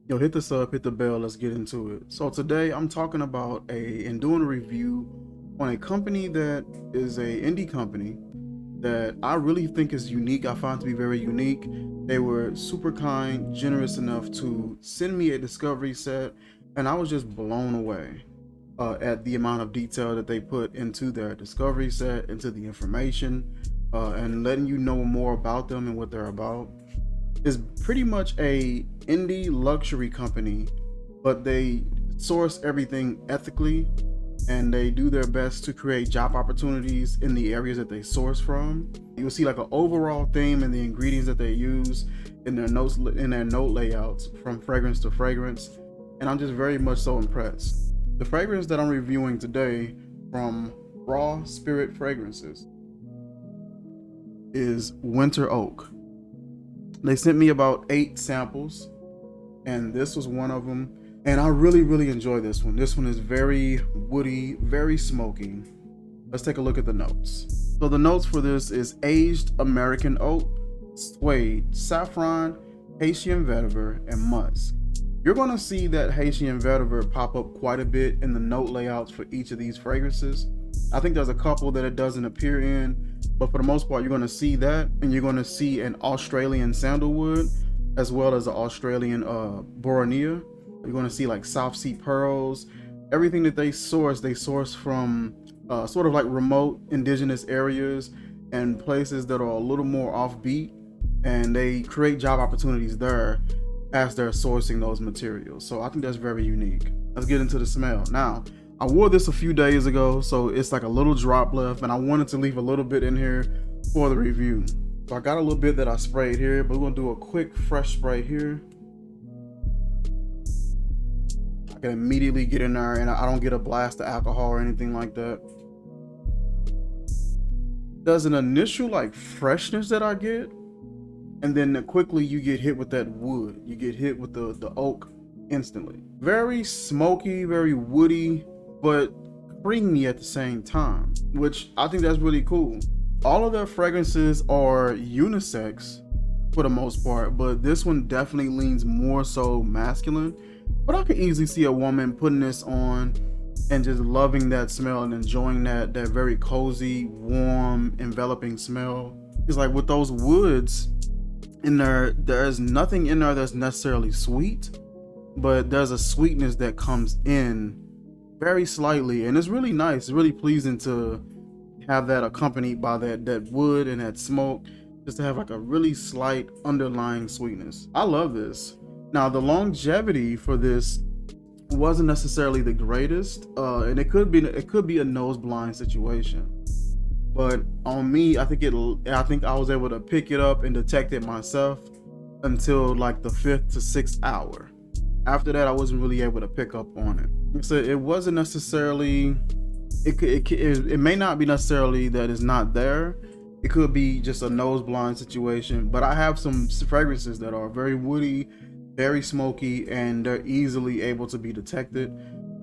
Yo, hit the sub, hit the bell, let's get into it. So today I'm talking about and doing a review on a company that is a indie company that I really think is unique. I find to be very unique. They were super kind, generous enough to send me a discovery set, and I was just blown away at the amount of detail that they put into their discovery set, into the information, and letting you know more about them and what they're about. Is pretty much a indie luxury company, but they source everything ethically and they do their best to create job opportunities in the areas that they source from. You'll see like an overall theme in the ingredients that they use in their notes, in their note layouts, from fragrance to fragrance, and I'm just very much so impressed. The fragrance that I'm reviewing today from Raw Spirit Fragrances is Winter Oak. They sent me about 8 samples, and this was one of them. And I really enjoy this one. This one is very woody, very smoky. Let's take a look at the notes. So the notes for this is aged American oak, suede, saffron, Haitian vetiver, and musk. You're going to see that Haitian vetiver pop up quite a bit in the note layouts for each of these fragrances. I think there's a couple that it doesn't appear in, but for the most part, you're going to see that, and you're going to see an Australian sandalwood, as well as an Australian Boronia. You're going to see like South Sea pearls. Everything that they source from sort of like remote indigenous areas and places that are a little more offbeat, and they create job opportunities there as they're sourcing those materials. So I think that's very unique. Let's get into the smell. Now, I wore this a few days ago, so it's like a little drop left, and I wanted to leave a little bit in here for the review. So I got a little bit that I sprayed here, but we're gonna do a quick fresh spray here. I can immediately get in there and I don't get a blast of alcohol or anything like that. There's an initial like freshness that I get, and then quickly you get hit with that wood. You get hit with the oak instantly. Very smoky, very woody, but creamy at the same time, which I think that's really cool. All of their fragrances are unisex for the most part, but this one definitely leans more so masculine. But I could easily see a woman putting this on and just loving that smell and enjoying that very cozy, warm, enveloping smell. It's like with those woods in there, there's nothing in there that's necessarily sweet, but there's a sweetness that comes in very slightly, and it's really nice. It's really pleasing to have that accompanied by that wood and that smoke, just to have like a really slight underlying sweetness. I love this. Now the longevity for this wasn't necessarily the greatest, and it could be a nose blind situation, but on me, I think I was able to pick it up and detect it myself until like the 5th to 6th hour. After that, I wasn't really able to pick up on it. So it wasn't necessarily, it may not be necessarily that it's not there. It could be just a nose blind situation, but I have some fragrances that are very woody, very smoky, and they're easily able to be detected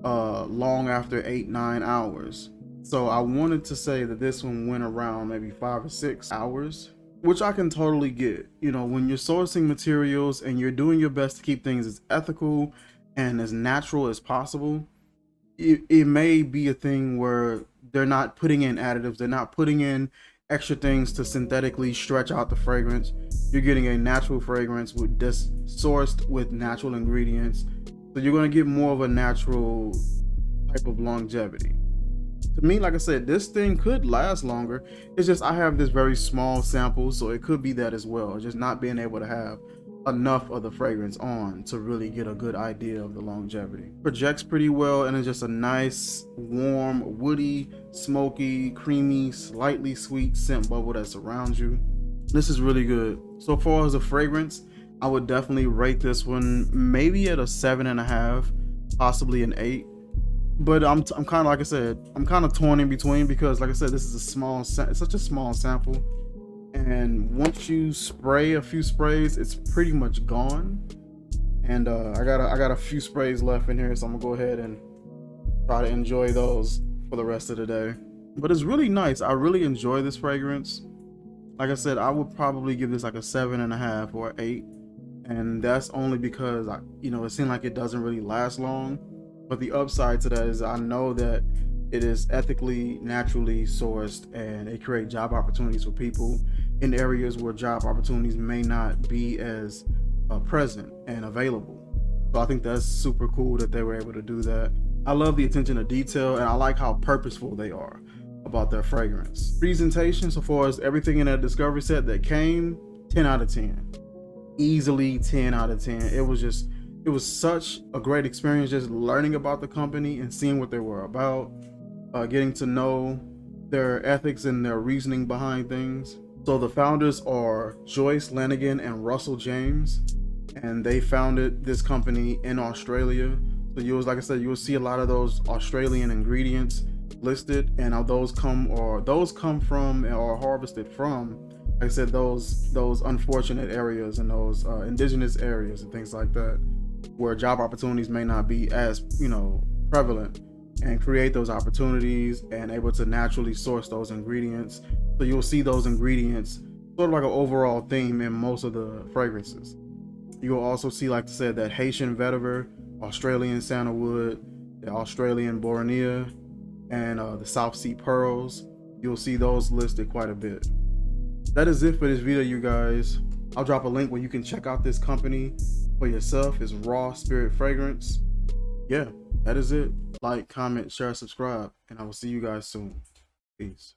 long after 8-9 hours. So I wanted to say that this one went around maybe 5 or 6 hours, which I can totally get. You know, when you're sourcing materials and you're doing your best to keep things as ethical and as natural as possible, it may be a thing where they're not putting in additives, they're not putting in extra things to synthetically stretch out the fragrance. You're getting a natural fragrance with this sourced with natural ingredients, so you're going to get more of a natural type of longevity. To me, like I said, this thing could last longer. It's just I have this very small sample, so it could be that as well. Just not being able to have enough of the fragrance on to really get a good idea of the longevity. Projects pretty well, and it's just a nice, warm, woody, smoky, creamy, slightly sweet scent bubble that surrounds you. This is really good. So far as a fragrance, I would definitely rate this one maybe at a 7.5, possibly an 8. But I'm kind of, like I said, I'm kind of torn in between, because like I said, this is it's such a small sample, and once you spray a few sprays, it's pretty much gone. And I got a few sprays left in here, so I'm gonna go ahead and try to enjoy those for the rest of the day. But it's really nice. I really enjoy this fragrance. Like I said, I would probably give this like a 7.5 or 8. and that's only because it seemed like it doesn't really last long. But the upside to that is I know that it is ethically, naturally sourced, and it creates job opportunities for people in areas where job opportunities may not be as present and available. So I think that's super cool that they were able to do that. I love the attention to detail, and I like how purposeful they are about their fragrance. Presentation, so far as everything in that discovery set that came, 10 out of 10. Easily 10 out of 10. It was such a great experience just learning about the company and seeing what they were about, getting to know their ethics and their reasoning behind things. So the founders are Joyce Lanigan and Russell James, and they founded this company in Australia. So like I said, you will see a lot of those Australian ingredients listed, and those come from or harvested from, like I said, those unfortunate areas and those indigenous areas and things like that, where job opportunities may not be as prevalent, and create those opportunities and able to naturally source those ingredients. So you'll see those ingredients sort of like an overall theme in most of the fragrances. You'll also see, like I said, that Haitian vetiver, Australian sandalwood, the Australian Boronia, and the South Sea pearls. You'll see those listed quite a bit. That is it for this video, you guys. I'll drop a link where you can check out this company for yourself. It's Raw Spirit Fragrance. Yeah, that is it. Like, comment, share, subscribe, and I will see you guys soon. Peace.